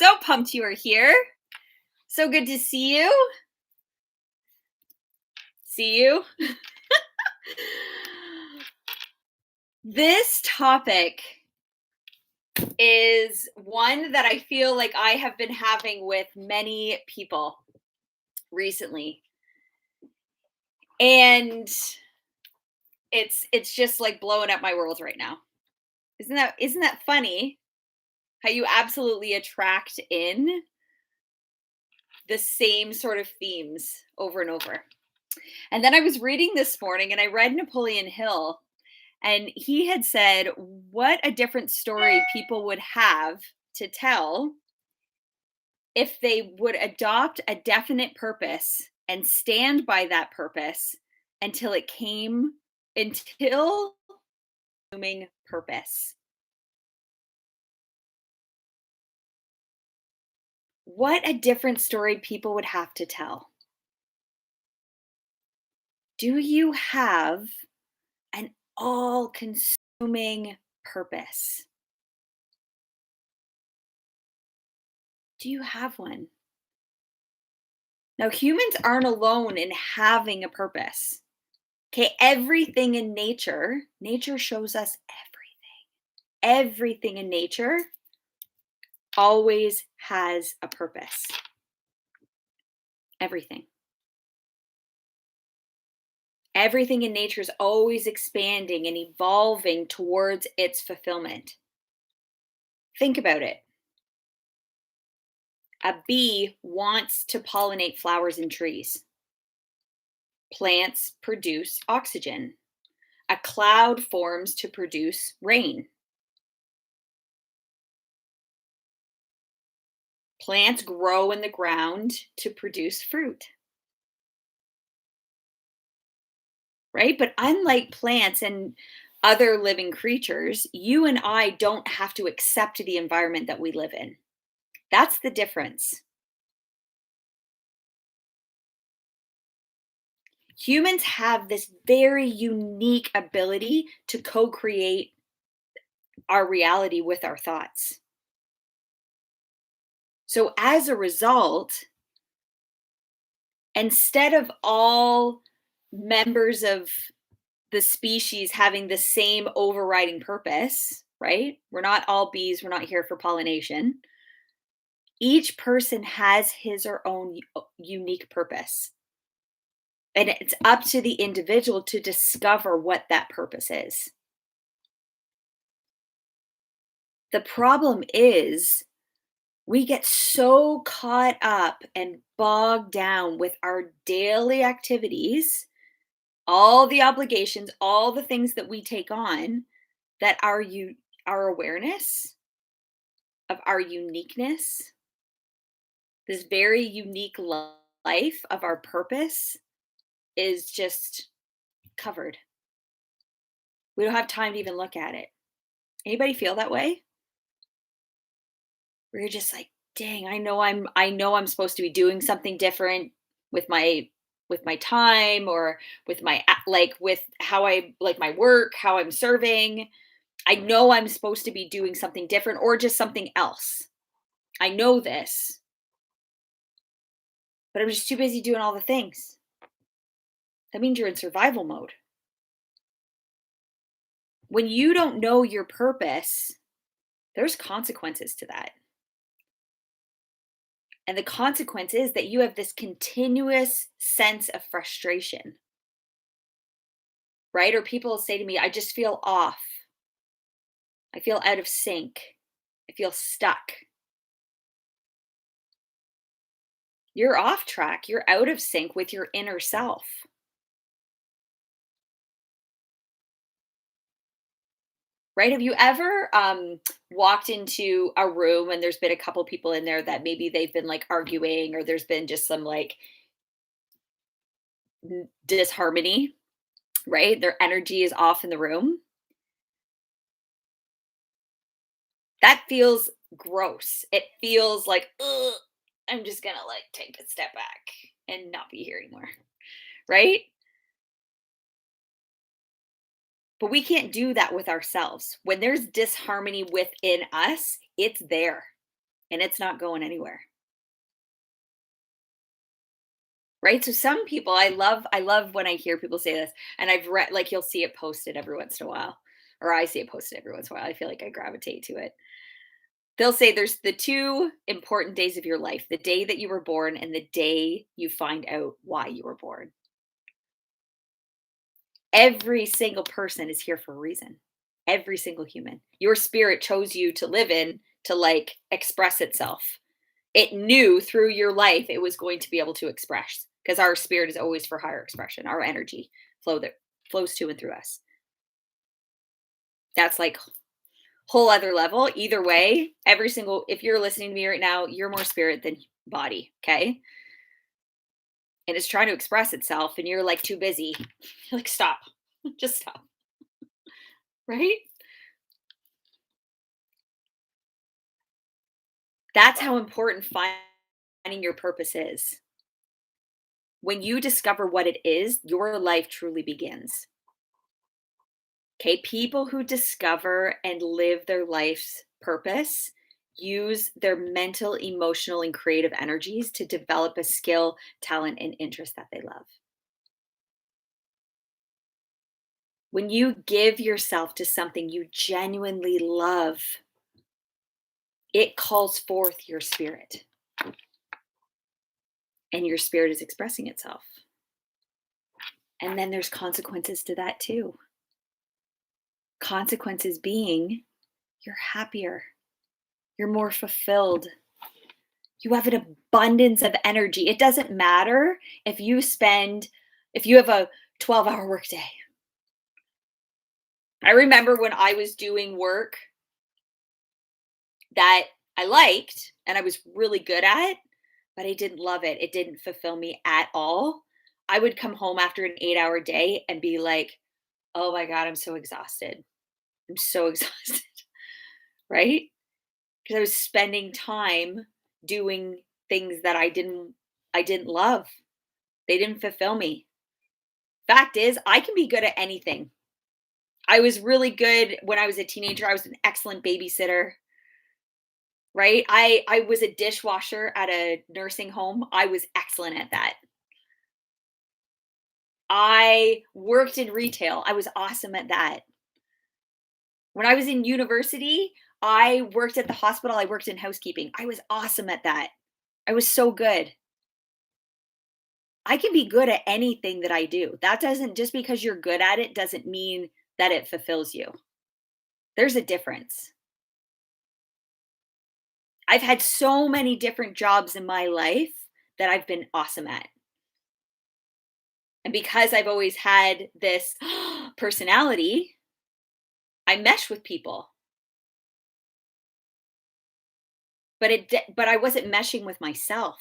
So pumped you are here. So good to see you. See you. This topic is one that I feel like I have been having with many people recently. And it's just like blowing up my world right now. Isn't that funny? How you absolutely attract in the same sort of themes over and over. And then I was reading this morning and I read Napoleon Hill, and he had said what a different story people would have to tell if they would adopt a definite purpose and stand by that purpose until consuming purpose. What a different story people would have to tell. Do you have an all consuming purpose? Do you have one? Now, humans aren't alone in having a purpose. Okay, everything in nature shows us everything. Everything in nature always has a purpose. Everything. Everything in nature is always expanding and evolving towards its fulfillment. Think about it. A bee wants to pollinate flowers and trees. Plants produce oxygen. A cloud forms to produce rain. Plants grow in the ground to produce fruit. Right? But unlike plants and other living creatures, you and I don't have to accept the environment that we live in. That's the difference. Humans have this very unique ability to co create our reality with our thoughts. So, as a result, instead of all members of the species having the same overriding purpose, right? We're not all bees, we're not here for pollination. Each person has his or own unique purpose. And it's up to the individual to discover what that purpose is. The problem is we get so caught up and bogged down with our daily activities, all the obligations, all the things that we take on, that our awareness of our uniqueness, this very unique life of our purpose, is just covered. We don't have time to even look at it. Anybody feel that way? Where you're just like, dang, I know I'm supposed to be doing something different with my time, or with with how I like my work, how I'm serving. I know I'm supposed to be doing something different or just something else. I know this, but I'm just too busy doing all the things. That means you're in survival mode. When you don't know your purpose, there's consequences to that. And the consequence is that you have this continuous sense of frustration, right? Or people say to me, I just feel off. I feel out of sync. I feel stuck. You're off track. You're out of sync with your inner self. Right? Have you ever walked into a room and there's been a couple people in there that maybe they've been like arguing, or there's been just some like disharmony, right? Their energy is off in the room. That feels gross. It feels like, ugh, I'm just gonna like take a step back and not be here anymore, right? But we can't do that with ourselves. When there's disharmony within us, it's there. and it's not going anywhere. Right? So some people I love when I hear people say this, and I've read like you'll see it posted every once in a while, or I see it posted every once in a while. I feel like I gravitate to it. They'll say there's the two important days of your life, the day that you were born and the day you find out why you were born. Every single person is here for a reason. Every single human. Your spirit chose you to live in to like express itself. It knew through your life it was going to be able to express because our spirit is always for higher expression, our energy flow that flows to and through us. That's like whole other level. Either way, every single if you're listening to me right now, you're more spirit than body, okay? And it's trying to express itself and you're like too busy. You're like stop. Just stop, right? That's how important finding your purpose is. When you discover what it is, your life truly begins. Okay, people who discover and live their life's purpose use their mental, emotional, and creative energies to develop a skill, talent, and interest that they love. When you give yourself to something you genuinely love, it calls forth your spirit, and your spirit is expressing itself. And then there's consequences to that too. Consequences being you're happier, you're more fulfilled, you have an abundance of energy. It doesn't matter if you have a 12-hour workday. I remember when I was doing work that I liked and I was really good at, but I didn't love it. It didn't fulfill me at all. I would come home after an 8-hour day and be like, "Oh my god, I'm so exhausted. I'm so exhausted." Right? Because I was spending time doing things that I didn't love. They didn't fulfill me. Fact is, I can be good at anything. I was really good when I was a teenager. I was an excellent babysitter, right? I was a dishwasher at a nursing home. I was excellent at that. I worked in retail. I was awesome at that. When I was in university, I worked at the hospital. I worked in housekeeping. I was awesome at that. I was so good. I can be good at anything that I do. That doesn't just because you're good at it doesn't mean that it fulfills you. There's a difference. I've had so many different jobs in my life that I've been awesome at. And because I've always had this personality, I mesh with people. But I wasn't meshing with myself.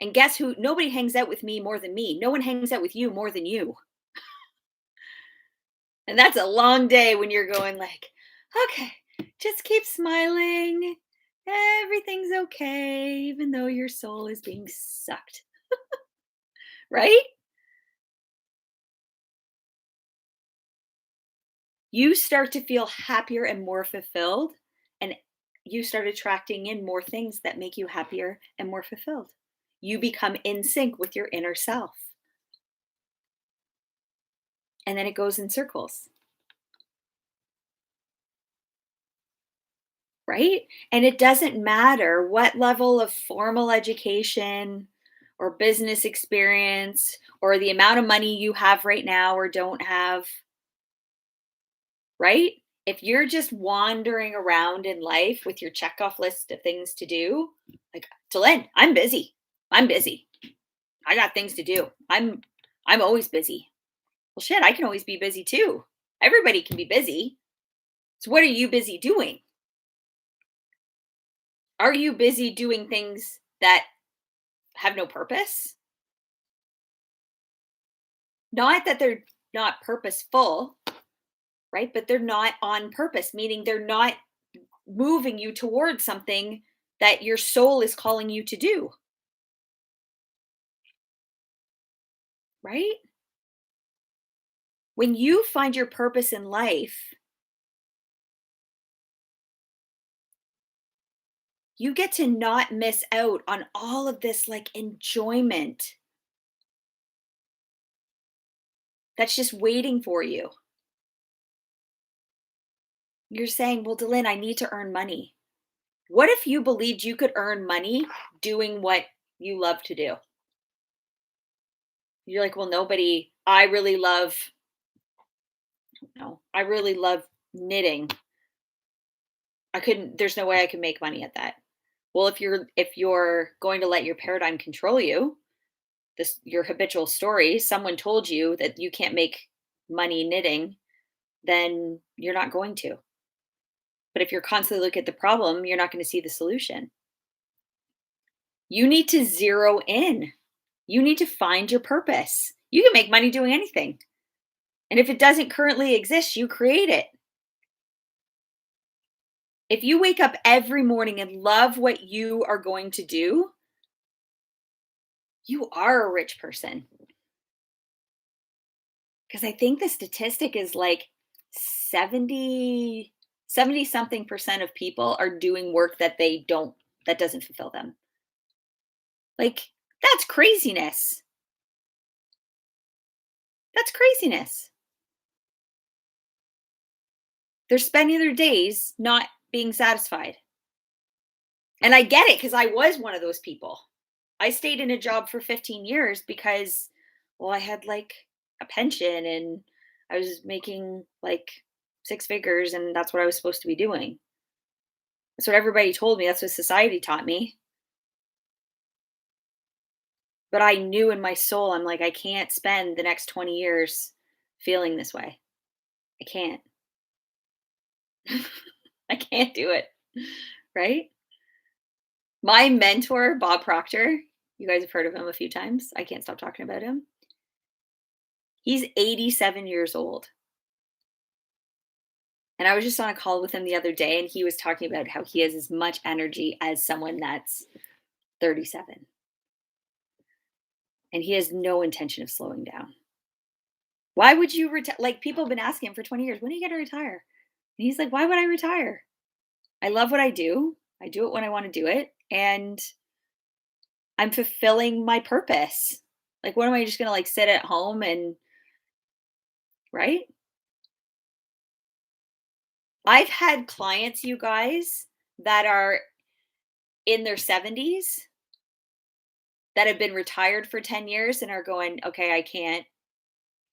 And guess who? Nobody hangs out with me more than me. No one hangs out with you more than you. And that's a long day when you're going like, "Okay, just keep smiling. Everything's okay, even though your soul is being sucked." Right? You start to feel happier and more fulfilled, and you start attracting in more things that make you happier and more fulfilled. You become in sync with your inner self, and then it goes in circles, right? And it doesn't matter what level of formal education or business experience or the amount of money you have right now or don't have, right? If you're just wandering around in life with your checkoff list of things to do, like, Delenn, I'm busy. I'm busy. I got things to do. I'm always busy. Well, shit, I can always be busy too. Everybody can be busy. So what are you busy doing? Are you busy doing things that have no purpose? Not that they're not purposeful, right? But they're not on purpose, meaning they're not moving you towards something that your soul is calling you to do, right? When you find your purpose in life, You get to not miss out on all of this like enjoyment that's just waiting for you. You're saying, well, Delyn, I need to earn money. What if you believed you could earn money doing what you love to do? You're like, well, nobody, I really love, no, I really love knitting. I couldn't, there's no way I can make money at that. Well, if you're going to let your paradigm control you, this your habitual story, someone told you that you can't make money knitting, then you're not going to. But if you're constantly looking at the problem, you're not going to see the solution. You need to zero in. You need to find your purpose. You can make money doing anything. And if it doesn't currently exist, you create it. If you wake up every morning and love what you are going to do, you are a rich person. Because I think the statistic is like 70 something percent of people are doing work that doesn't fulfill them. Like, that's craziness. That's craziness. They're spending their days not being satisfied. And I get it because I was one of those people. I stayed in a job for 15 years because, well, I had like a pension and I was making like six figures and that's what I was supposed to be doing. That's what everybody told me. That's what society taught me. But I knew in my soul, I'm like, I can't spend the next 20 years feeling this way. I can't. I can't do it. Right? My mentor, Bob Proctor, you guys have heard of him a few times. I can't stop talking about him. He's 87 years old. And I was just on a call with him the other day, and he was talking about how he has as much energy as someone that's 37. And he has no intention of slowing down. Why would you retire? Like, people have been asking him for 20 years, when are you going to retire? And he's like, why would I retire? I love what I do. I do it when I want to do it. And I'm fulfilling my purpose. Like, what am I just going to like sit at home and, right? I've had clients, you guys, that are in their 70s that have been retired for 10 years and are going, okay,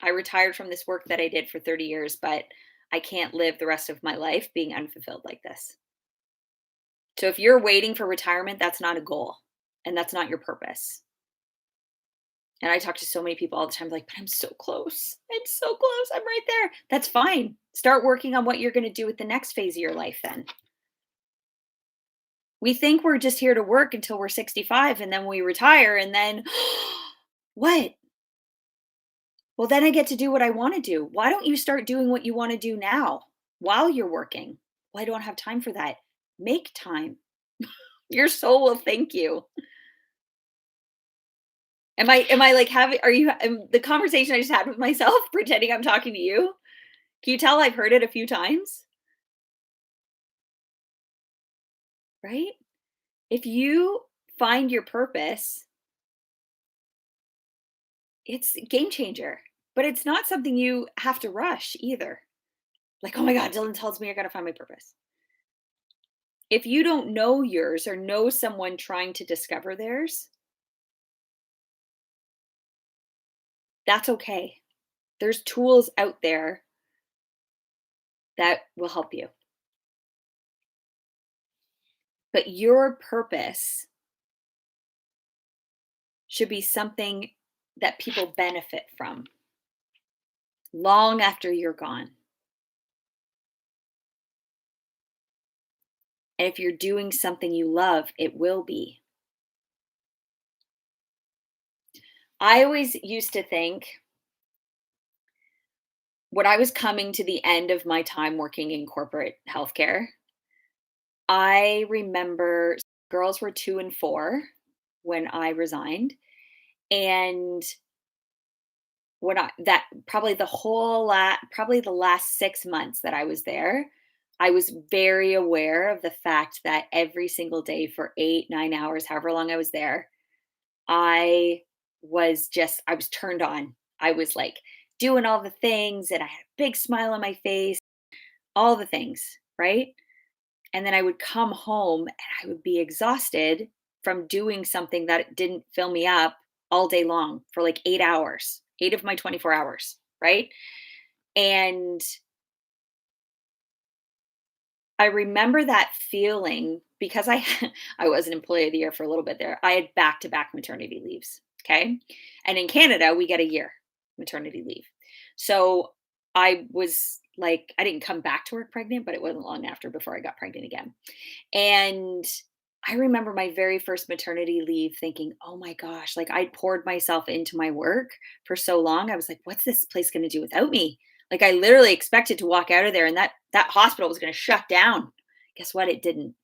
I retired from this work that I did for 30 years, but I can't live the rest of my life being unfulfilled like this. So if you're waiting for retirement, that's not a goal and that's not your purpose. And I talk to so many people all the time, like, but I'm so close. I'm so close. I'm right there. That's fine. Start working on what you're going to do with the next phase of your life then. We think we're just here to work until we're 65 and then we retire and then what? Well, then I get to do what I want to do. Why don't you start doing what you want to do now while you're working? Well, I don't have time for that. Make time. Your soul will thank you. Am I like having are you the conversation I just had with myself pretending I'm talking to you? Can you tell I've heard it a few times? Right? If you find your purpose, it's a game changer, but it's not something you have to rush either. Like, oh my God, Dylan tells me I got to find my purpose. If you don't know yours or know someone trying to discover theirs, that's okay. There's tools out there that will help you. But your purpose should be something that people benefit from long after you're gone. And if you're doing something you love, it will be. I always used to think when I was coming to the end of my time working in corporate healthcare, I remember girls were 2 and 4 when I resigned, and when I that probably the whole probably the last 6 months that I was there, I was very aware of the fact that every single day for 8, 9 hours, however long I was there, I I was turned on. I was like doing all the things and I had a big smile on my face, all the things, right? And then I would come home and I would be exhausted from doing something that didn't fill me up all day long for like 8 hours, 8 of my 24 hours, right? And I remember that feeling because I was an employee of the year for a little bit there. I had back-to-back maternity leaves, okay? And in Canada, we get a year maternity leave. So I was like I didn't come back to work pregnant, but it wasn't long after before I got pregnant again. And I remember my very first maternity leave thinking, "Oh my gosh, like I'd poured myself into my work for so long. I was like, what's this place going to do without me?" Like I literally expected to walk out of there and that hospital was going to shut down. Guess what? It didn't.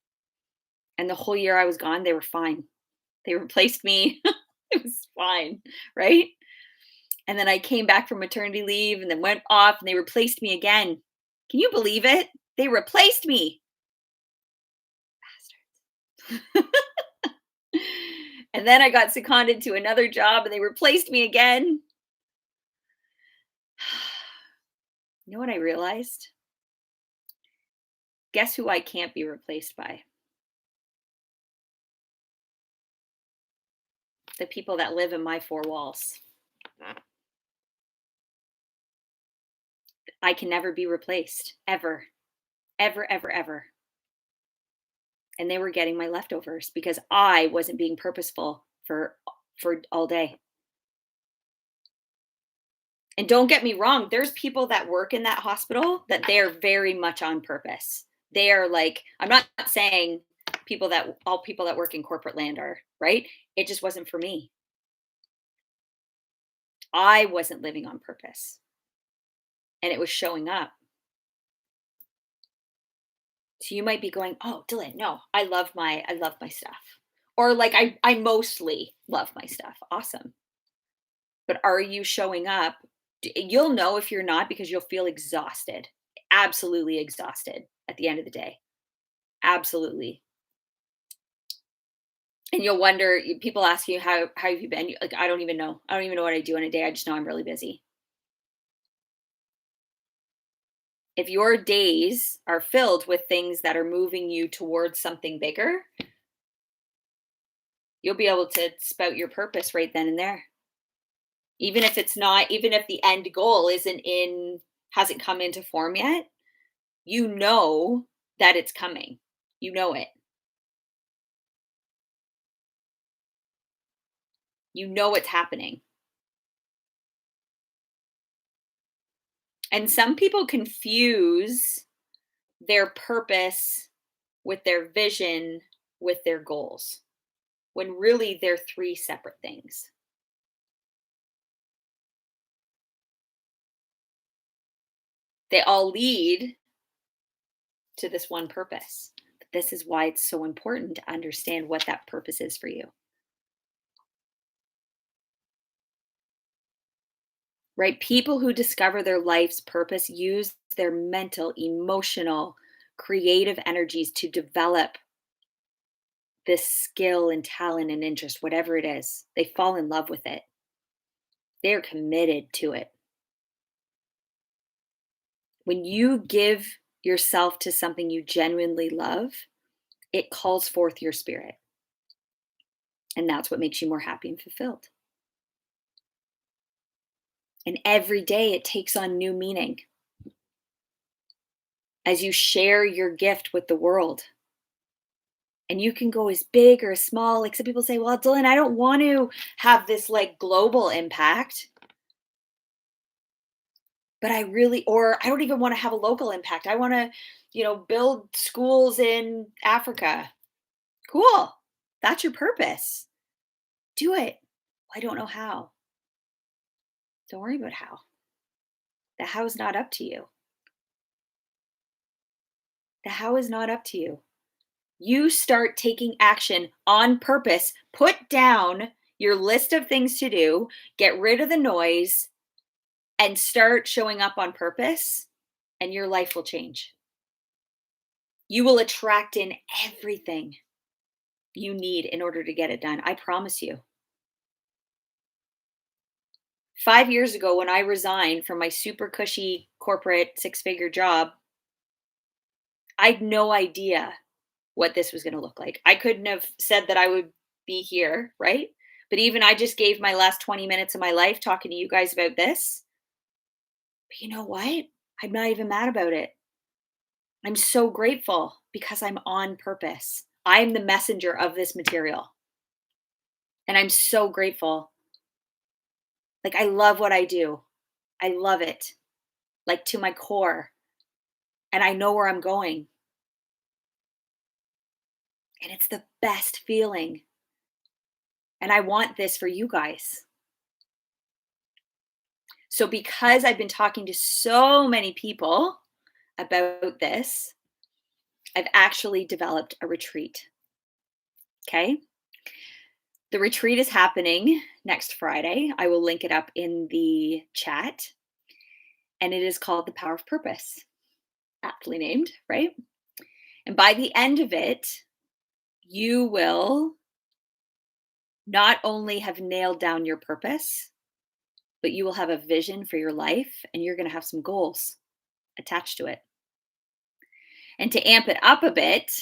And the whole year I was gone, they were fine. They replaced me. It was fine, right? And then I came back from maternity leave and then went off and they replaced me again. Can you believe it? They replaced me. And then I got seconded to another job and they replaced me again. You know what I realized? Guess who I can't be replaced by? The people that live in my four walls. I can never be replaced, ever, ever, ever, ever. And they were getting my leftovers because I wasn't being purposeful for all day. And don't get me wrong, there's people that work in that hospital that they're very much on purpose. They are like, I'm not saying all people that work in corporate land are, right? It just wasn't for me. I wasn't living on purpose and it was showing up. So you might be going, "Oh, Dylan, no, I love my stuff." Or like I mostly love my stuff. Awesome. But are you showing up? You'll know if you're not because you'll feel exhausted. Absolutely exhausted at the end of the day. Absolutely. And you'll wonder, people ask you how have you been? Like I don't even know. I don't even know what I do in a day. I just know I'm really busy. If your days are filled with things that are moving you towards something bigger, you'll be able to spout your purpose right then and there. Even if it's not, even if the end goal hasn't come into form yet, you know that it's coming. You know it. You know it's happening. And some people confuse their purpose with their vision with their goals when really they're three separate things. They all lead to this one purpose. But this is why it's so important to understand what that purpose is for you. Right? People who discover their life's purpose use their mental, emotional, creative energies to develop this skill and talent and interest, whatever it is. They fall in love with it. They're committed to it. When you give yourself to something you genuinely love, it calls forth your spirit. And that's what makes you more happy and fulfilled. And every day it takes on new meaning as you share your gift with the world. And you can go as big or as small. Like some people say, well, Dylan, I don't want to have this like global impact, but or I don't even want to have a local impact. I want to, build schools in Africa. Cool. That's your purpose. Do it. I don't know how. Don't worry about how. The how is not up to you. The how is not up to you. You start taking action on purpose. Put down your list of things to do, get rid of the noise, and start showing up on purpose, and your life will change. You will attract in everything you need in order to get it done. I promise you. 5 years ago, when I resigned from my super cushy corporate six-figure job, I had no idea what this was going to look like. I couldn't have said that I would be here, right? But even I just gave my last 20 minutes of my life talking to you guys about this. But you know what? I'm not even mad about it. I'm so grateful because I'm on purpose. I'm the messenger of this material. And I'm so grateful. Like, I love what I do. I love it, like to my core. And I know where I'm going. And it's the best feeling. And I want this for you guys. So, because I've been talking to so many people about this, I've actually developed a retreat. Okay. The retreat is happening next Friday. I will link it up in the chat. And it is called The Power of Purpose. Aptly named, right? And by the end of it, you will not only have nailed down your purpose, but you will have a vision for your life and you're going to have some goals attached to it. And to amp it up a bit,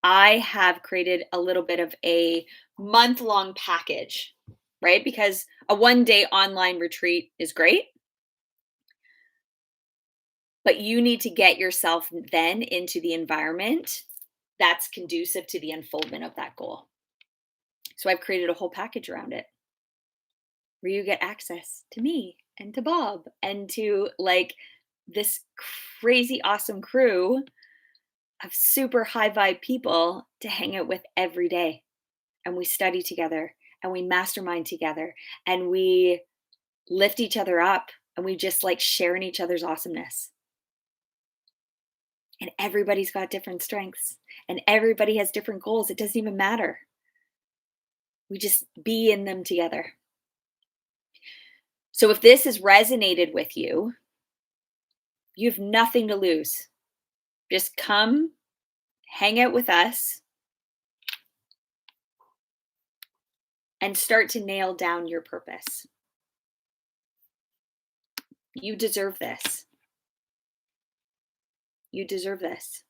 I have created a little bit of a month-long package, right? Because a one-day online retreat is great, but you need to get yourself then into the environment that's conducive to the unfoldment of that goal. So I've created a whole package around it where you get access to me and to Bob and to like this crazy awesome crew of super high vibe people to hang out with every day. And we study together and we mastermind together and we lift each other up and we just like share in each other's awesomeness. And everybody's got different strengths and everybody has different goals. It doesn't even matter. We just be in them together. So if this has resonated with you, you have nothing to lose. Just come hang out with us and start to nail down your purpose. You deserve this. You deserve this.